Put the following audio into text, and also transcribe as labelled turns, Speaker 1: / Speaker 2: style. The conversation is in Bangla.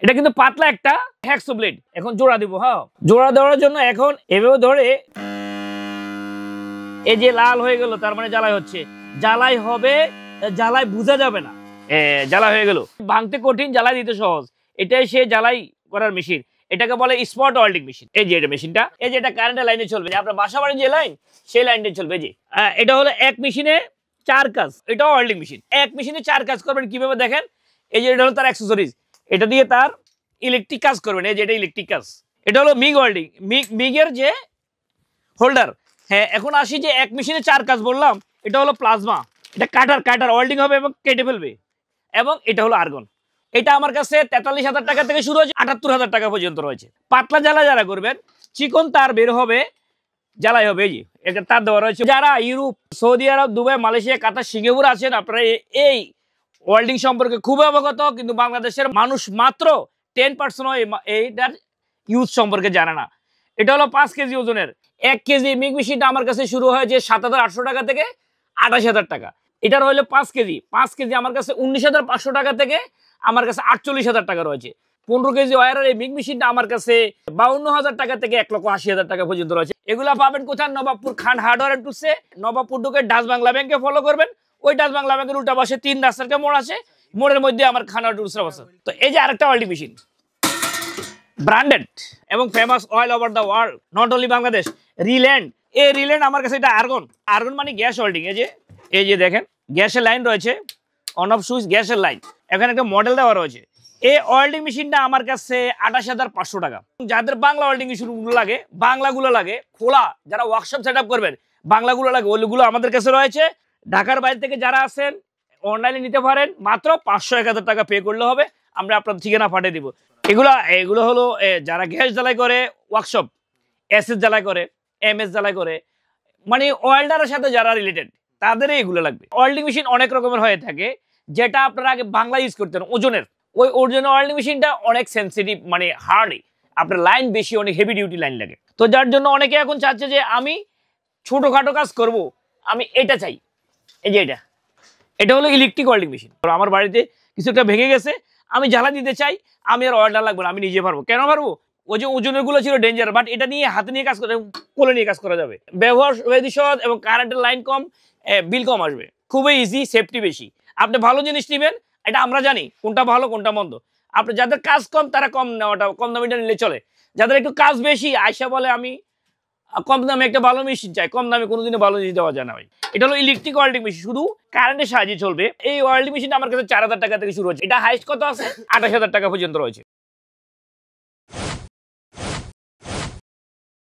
Speaker 1: এটা কিন্তু পাতলা একটা হ্যাকসো ব্লেড। এখন জোড়া দিব। হ্যাঁ, জোড়া দেওয়ার জন্য এখন এভাবে ধরে, এই যে লাল হয়ে গেল তার মানে জ্বালাই হচ্ছে। জ্বালাই হবে, জ্বালাই বোঝা যাবে না। জ্বালা হয়ে গেল। ভাঙতে কঠিন, জ্বালাই দিতে সহজ। এটাই সে জ্বালাই করার মেশিন। এটাকে বলে স্পট ওয়েল্ডিং মেশিন। এই যে এটা মেশিনটা, এই যে এটা কারেন্টের লাইনে চলবে, আপনার বাসা বাড়ির যে লাইন সেই লাইনটা চলবে। যে এটা হলো এক মেশিনে 4 কাজ। এটাও ওয়েল্ডিং মেশিন। এক মেশিনে 4 কাজ করবেন কিভাবে দেখেন। এই যে এটা হলো তার অ্যাক্সেসরিজ, এটা দিয়ে তার ইলেকট্রিক কাজ করবেন। এই যে এটা ইলেকট্রিক কাজ। এটা হলো মিগ ওয়েল্ডিং, মিগের যে হোল্ডার। হ্যাঁ, এখন আসি যে এক মেশিনে 4 কাজ বললাম, এটা হলো প্লাজমা। এটা কাটার ওয়েল্ডিং হবে এবং কেটে ফেলবে। এবং এটা হলো আর্গন। এটা আমার কাছে 43,000 টাকা থেকে শুরু হয়েছে, 78,000 টাকা পর্যন্ত রয়েছে। পাতলা জ্বালা যারা করবেন, চিকন তার বের হবে, জ্বালাই হবে। এই যে এটা তার দেওয়া রয়েছে। যারা ইউরোপ, সৌদি আরব, দুবাই, মালয়েশিয়া, কাতার, সিঙ্গাপুর আছেন, আপনারা এই ওয়েল্ডিং সম্পর্কে খুবই অবগত, কিন্তু বাংলাদেশের মানুষ মাত্র 10% এইটার ইউজ সম্পর্কে জানে না। এটা হলো 5 কেজি ওজনের। 1 কেজি মিগ মেশিনটা আমার কাছে শুরু হয়েছে 7,800 টাকা থেকে 28,000 টাকা। এটার হলো 5 কেজি আমার কাছে 19,500 টাকা থেকে আমার কাছে 48,000 টাকা রয়েছে। 15 কেজি ওয়ারের এই মিগ মেশিনটা আমার কাছে 52,000 টাকা থেকে 1,80,000 টাকা পর্যন্ত রয়েছে। এগুলা পাবেন কোথায়? নবাবপুর খান হার্ডওয়্যার এন্ড টুলসে। নবাবপুর ঢুকে ডাচ বাংলা ব্যাংকে ফলো করবেন। ওই ডাচ বাংলা ব্যাংকের উল্টা পাশে 3 রাস্তার মোড় আছে, মোড়ের মধ্যে আমার খান হার্ডওয়্যার টুলসের অবস্থা। তো এই যে আরেকটা ওয়েল্ডিং মেশিন, ব্র্যান্ডেড এবং famous all over the world, not only Bangladesh, Riland. এই রিল্যান্ড আমার কাছে এটা আর্গন। আর্গন মানে গ্যাস ওয়েল্ডিং। এই যে দেখেন গ্যাসের লাইন রয়েছে, অন অফ সুইচ গ্যাসের লাইন। এখানে একটা মডেল দেওয়া রয়েছে। এই ওয়েল্ডিং মেশিনটা আমার কাছে 28,500 টাকা। যাদের বাংলা ওয়েল্ডিং মেশিনগুলো লাগে, বাংলাগুলো লাগে খোলা, যারা ওয়ার্কশপ সেট আপ করবেন, বাংলাগুলো লাগে, ওইগুলো আমাদের কাছে রয়েছে। ঢাকার বাইরে থেকে যারা আছেন অনলাইনে নিতে পারেন, মাত্র 500-1,000 টাকা পে করলে হবে, আমরা আপনার ঠিকানা পাঠিয়ে দিব। এগুলো হলো যারা গ্যাস জ্বালাই করে, ওয়ার্কশপ, এসএস জ্বালাই করে, এমএস জ্বালাই করে, মানে ওয়েল্ডারের সাথে যারা রিলেটেড, তাদেরই এগুলো লাগবে। ওয়েল্ডিং মেশিন অনেক রকমের হয়ে থাকে, যেটা আপনারা আগে বাংলা ইউজ করতেন ওজনের। ওই ওজনের ওয়েল্ডিং মেশিনটা অনেক সেন্সিটিভ, মানে হার্ডই, আপনার লাইন বেশি, অনেক হেভি ডিউটি লাইন লাগে। তো যার জন্য অনেকে এখন চাচ্ছে যে আমি ছোটোখাটো কাজ করব, আমি এটা চাই। এই যে এটা হলো ইলেকট্রিক ওয়েল্ডিং মেশিন। আমার বাড়িতে কিছু একটা ভেঙে গেছে, আমি জ্বালা দিতে চাই, আমি আর ওয়েল্ডার লাগবে না, আমি নিজে পারবো। কেন পারবো? ওই যে ওজনের গুলো ছিল ডেঞ্জার, বাট এটা নিয়ে হাতে নিয়ে কাজ করা, কোলে নিয়ে কাজ করা যাবে। ব্যবহার সহজ এবং কারেন্টের লাইন কম, বিল কম আসবে, খুবই ইজি, সেফটি বেশি। আপনি ভালো জিনিস নেবেন, এটা আমরা জানি কোনটা ভালো কোনটা মন্দ। আপনি যাদের কাজ কম তারা কম নেওয়াটা, কম দামিটা নিলে চলে। যাদের একটু কাজ বেশি, আয়সা বলে আমি কম দামে একটা ভালো মেশিন চাই, কম দামে কোনোদিনও ভালো জিনিস দেওয়া যায় না ভাই। এটা হলো ইলেকট্রিক ওয়েল্ডিং মেশিন, শুধু কারেন্টের সাহায্যে চলবে। এই ওয়েল্ডিং মেশিনটা আমার কাছে 4,000 টাকা থেকে শুরু হচ্ছে। এটা হাইস্ট কত আছে? 28,000 টাকা পর্যন্ত রয়েছে।